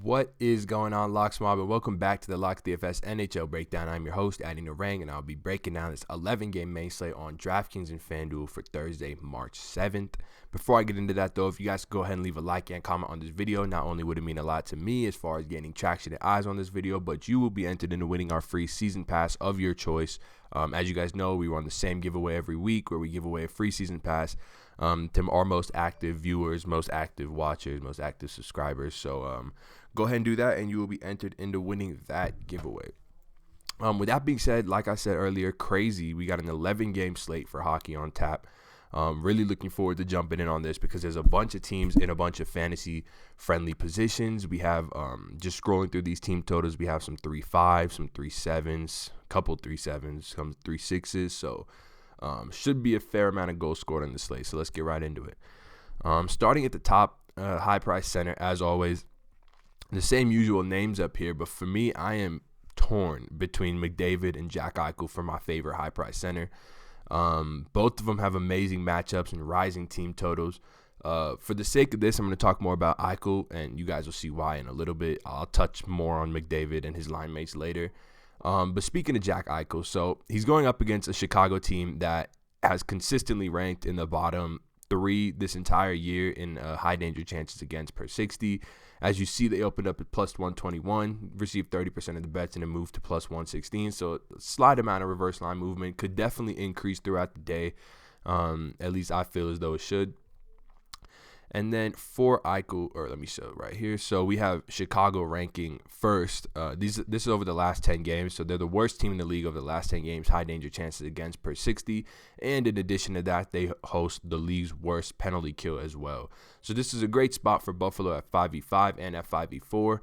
What is going on, Locks Mob, and welcome back to the Locks DFS NHL Breakdown. I'm your host, Narang, and I'll be breaking down this 11-game main slate on DraftKings and FanDuel for Thursday, March 7th. Before I get into that, though, if you guys could go ahead and leave a like and comment on this video, not only would it mean a lot to me as far as gaining traction and eyes on this video, but you will be entered into winning our free season pass of your choice. As you guys know, we run the same giveaway every week where we give away a free season pass to our most active viewers, most active watchers, most active subscribers. So go ahead and do that, and you will be entered into winning that giveaway. With that being said, like I said earlier, crazy. We got an 11-game slate for hockey on tap. Really looking forward to jumping in on this because there's a bunch of teams in a bunch of fantasy-friendly positions. We have, just scrolling through these team totals, we have some 3-5s, some 3-7s, a couple 3-7s, some 3-6s. So should be a fair amount of goals scored on the slate. So let's get right into it. Starting at the top, high-price center, as always. The same usual names up here, but for me, I am torn between McDavid and Jack Eichel for my favorite high-price center. Both of them have amazing matchups and rising team totals. For the sake of this, I'm going to talk more about Eichel, and you guys will see why in a little bit. I'll touch more on McDavid and his line mates later. But speaking of Jack Eichel, so he's going up against a Chicago team that has consistently ranked in the bottom 3 this entire year in high danger chances against per 60. As you see, they opened up at plus 121, received 30% of the bets, and then moved to plus 116. So a slight amount of reverse line movement could definitely increase throughout the day. At least I feel as though it should. And then for Eichel, or let me show it right here. So we have Chicago ranking first. This is over the last 10 games. So they're the worst team in the league over the last 10 games, high danger chances against per 60. And in addition to that, they host the league's worst penalty kill as well. So this is a great spot for Buffalo at 5v5 and at 5v4.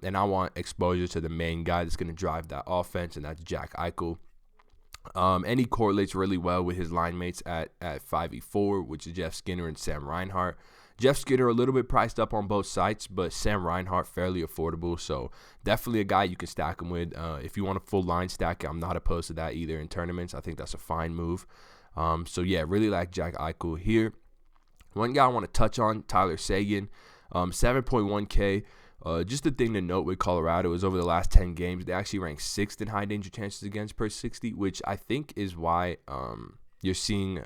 And I want exposure to the main guy that's going to drive that offense, and that's Jack Eichel. And he correlates really well with his line mates at 5v4, which is Jeff Skinner and Sam Reinhart. Jeff Skinner a little bit priced up on both sites, but Sam Reinhart fairly affordable. So definitely a guy you can stack him with. If you want a full line stack, I'm not opposed to that either in tournaments. I think that's a fine move. So yeah, really like Jack Eichel here. One guy I want to touch on, Tyler Seguin, 7.1K. Just the thing to note with Colorado is over the last 10 games, they actually ranked 6th in high danger chances against per 60, which I think is why you're seeing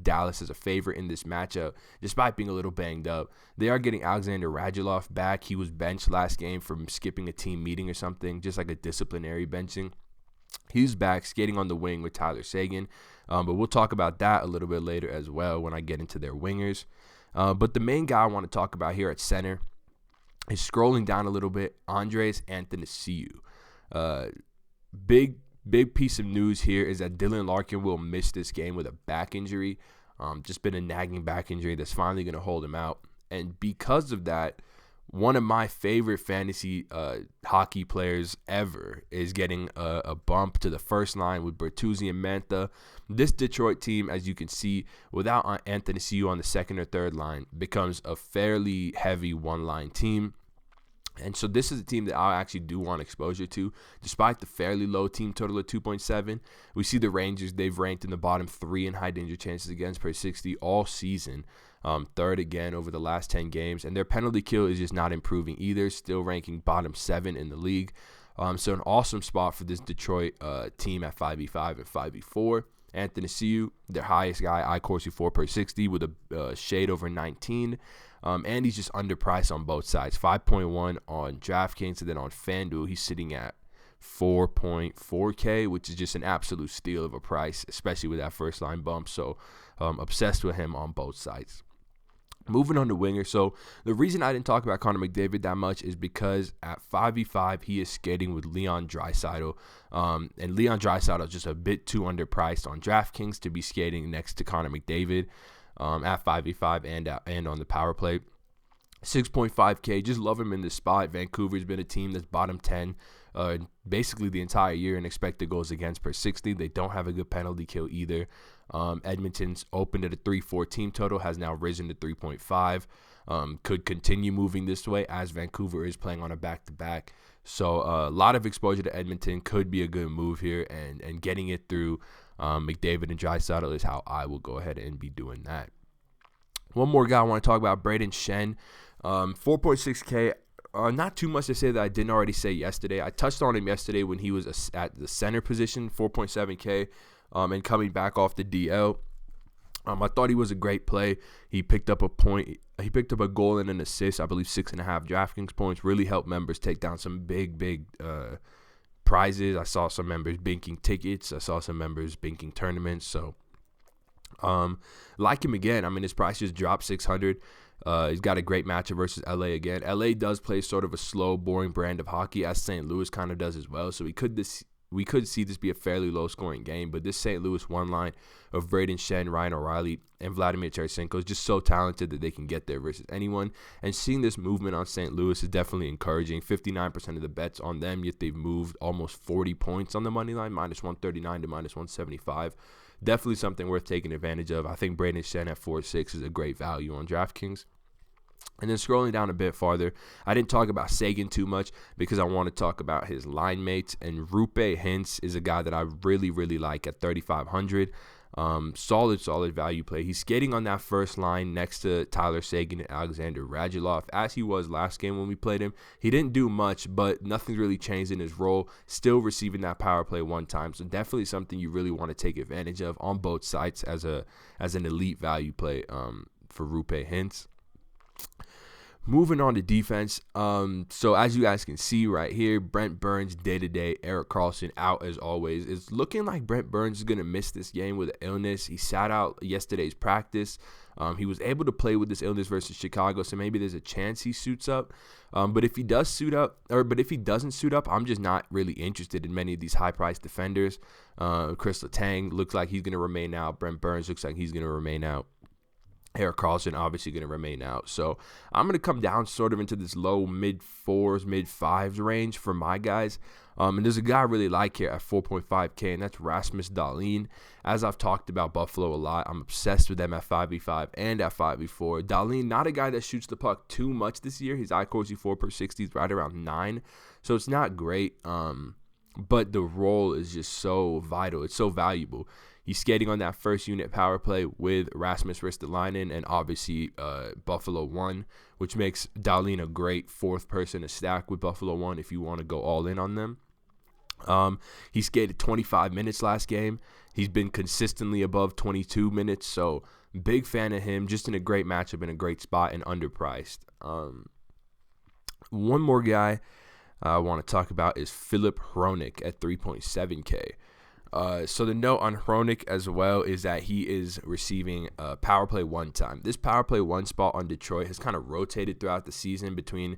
Dallas as a favorite in this matchup, despite being a little banged up. They are getting Alexander Radulov back. He was benched last game from skipping a team meeting or something, just like a disciplinary benching. He's back skating on the wing with Tyler Seguin, but we'll talk about that a little bit later as well when I get into their wingers. But the main guy I want to talk about here at center is scrolling down a little bit, Andres Athanasiou. Big piece of news here is that Dylan Larkin will miss this game with a back injury. Just been a nagging back injury that's finally going to hold him out. And because of that, one of my favorite fantasy hockey players ever is getting a bump to the first line with Bertuzzi and Mantha. This Detroit team, as you can see, without Athanasiou on the second or third line, becomes a fairly heavy one-line team. And so this is a team that I actually do want exposure to, despite the fairly low team total of 2.7. We see the Rangers, they've ranked in the bottom 3 in high danger chances against per 60 all season. Third again over the last 10 games. And their penalty kill is just not improving either, still ranking bottom 7 in the league. So an awesome spot for this Detroit team at 5v5 and 5v4. Athanasiou, their highest guy, I Corsi 4 per 60 with a shade over 19. And he's just underpriced on both sides. 5.1 on DraftKings, and then on FanDuel, he's sitting at 4.4K, which is just an absolute steal of a price, especially with that first line bump. So obsessed with him on both sides. Moving on to winger. So the reason I didn't talk about Connor McDavid that much is because at 5v5, he is skating with Leon Draisaitl. And Leon Draisaitl is just a bit too underpriced on DraftKings to be skating next to Connor McDavid at 5v5 and on the power play. 6.5K, just love him in this spot. Vancouver's been a team that's bottom 10 basically the entire year in expected goals against per 60. They don't have a good penalty kill either. Edmonton's opened at a 3-4 team total, has now risen to 3.5. Could continue moving this way as Vancouver is playing on a back-to-back. So a lot of exposure to Edmonton could be a good move here, and getting it through McDavid and Draisaitl is how I will go ahead and be doing that. One more guy I want to talk about, Braden Shen. 4.6K. Not too much to say that I didn't already say yesterday. I touched on him yesterday when he was at the center position, 4.7K, and coming back off the DL. I thought he was a great play. He picked up a point. He picked up a goal and an assist. I believe 6.5 DraftKings points. Really helped members take down some big prizes. I saw some members binking tickets. I saw some members binking tournaments. So, like him again. I mean, his price just dropped 600. He's got a great matchup versus LA again. LA does play sort of a slow, boring brand of hockey, as St. Louis kind of does as well. So we could see this be a fairly low-scoring game, but this St. Louis one line of Braden Shen, Ryan O'Reilly, and Vladimir Tarasenko is just so talented that they can get there versus anyone. And seeing this movement on St. Louis is definitely encouraging. 59% of the bets on them, yet they've moved almost 40 points on the money line, minus 139 to minus 175. Definitely something worth taking advantage of. I think Braden Shen at 4.6 is a great value on DraftKings. And then scrolling down a bit farther, I didn't talk about Sagan too much because I want to talk about his line mates. And Roope Hintz is a guy that I really like at 3,500. Solid value play. He's skating on that first line next to Tyler Sagan and Alexander Radulov, as he was last game when we played him. He didn't do much, but nothing's really changed in his role. Still receiving that power play one time. So definitely something you really want to take advantage of on both sides as an elite value play for Roope Hintz. Moving on to defense, so as you guys can see right here, Brent Burns day-to-day, Erik Karlsson out as always. It's looking like Brent Burns is going to miss this game with an illness. He sat out yesterday's practice. He was able to play with this illness versus Chicago, so maybe there's a chance he suits up. But if he doesn't suit up, I'm just not really interested in many of these high-priced defenders. Chris Letang looks like he's going to remain out. Brent Burns looks like he's going to remain out. Erik Karlsson obviously going to remain out. So I'm going to come down sort of into this low mid-4s, mid-5s range for my guys. And there's a guy I really like here at 4.5K, and that's Rasmus Dahlin. As I've talked about Buffalo a lot, I'm obsessed with them at 5v5 and at 5v4. Dahlin, not a guy that shoots the puck too much this year. His iCorsi 4 per 60 is right around 9. So it's not great, but the role is just so vital. It's so valuable. He's skating on that first unit power play with Rasmus Ristolainen and obviously Buffalo 1, which makes Dahlin a great fourth person to stack with Buffalo 1 if you want to go all in on them. He skated 25 minutes last game. He's been consistently above 22 minutes, so big fan of him. Just in a great matchup, in a great spot, and underpriced. One more guy I want to talk about is Filip Hronek at 3.7K. So the note on Hronek as well is that he is receiving power play 1 time. This power play 1 spot on Detroit has kind of rotated throughout the season between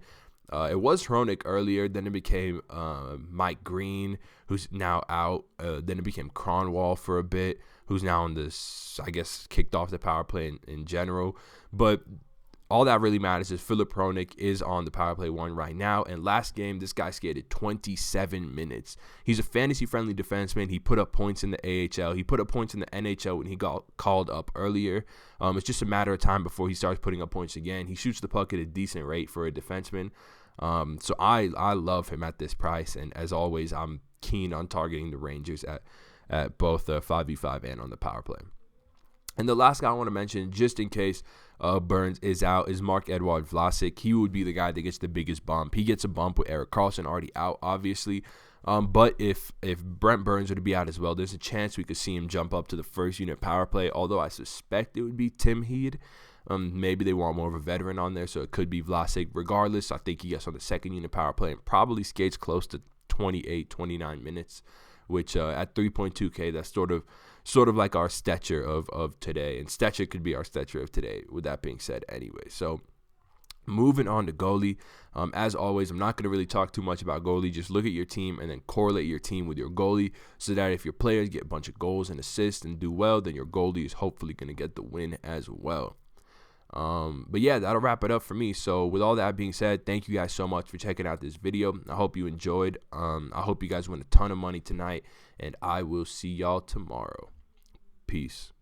it was Hronek earlier, then it became Mike Green, who's now out. Then it became Kronwall for a bit, who's now on this, I guess, kicked off the power play in general. But all that really matters is Filip Hronek is on the power play 1 right now. And last game, this guy skated 27 minutes. He's a fantasy-friendly defenseman. He put up points in the AHL. He put up points in the NHL when he got called up earlier. It's just a matter of time before he starts putting up points again. He shoots the puck at a decent rate for a defenseman. So I love him at this price. And as always, I'm keen on targeting the Rangers at both 5v5 and on the power play. And the last guy I want to mention, just in case Burns is out, is Marc-Edouard Vlasic. He would be the guy that gets the biggest bump. He gets a bump with Erik Karlsson already out, obviously. But if Brent Burns were to be out as well, there's a chance we could see him jump up to the first unit power play, although I suspect it would be Tim Heed. Maybe they want more of a veteran on there, so it could be Vlasic. Regardless, I think he gets on the second unit power play and probably skates close to 28, 29 minutes, which at 3.2K, that's sort of like our Stetcher of today. And Stetcher could be our Stetcher of today, with that being said anyway. So moving on to goalie. As always, I'm not going to really talk too much about goalie. Just look at your team and then correlate your team with your goalie so that if your players get a bunch of goals and assists and do well, then your goalie is hopefully going to get the win as well. But yeah, that'll wrap it up for me. So with all that being said, thank you guys so much for checking out this video. I hope you enjoyed. I hope you guys win a ton of money tonight, and I will see y'all tomorrow. Peace.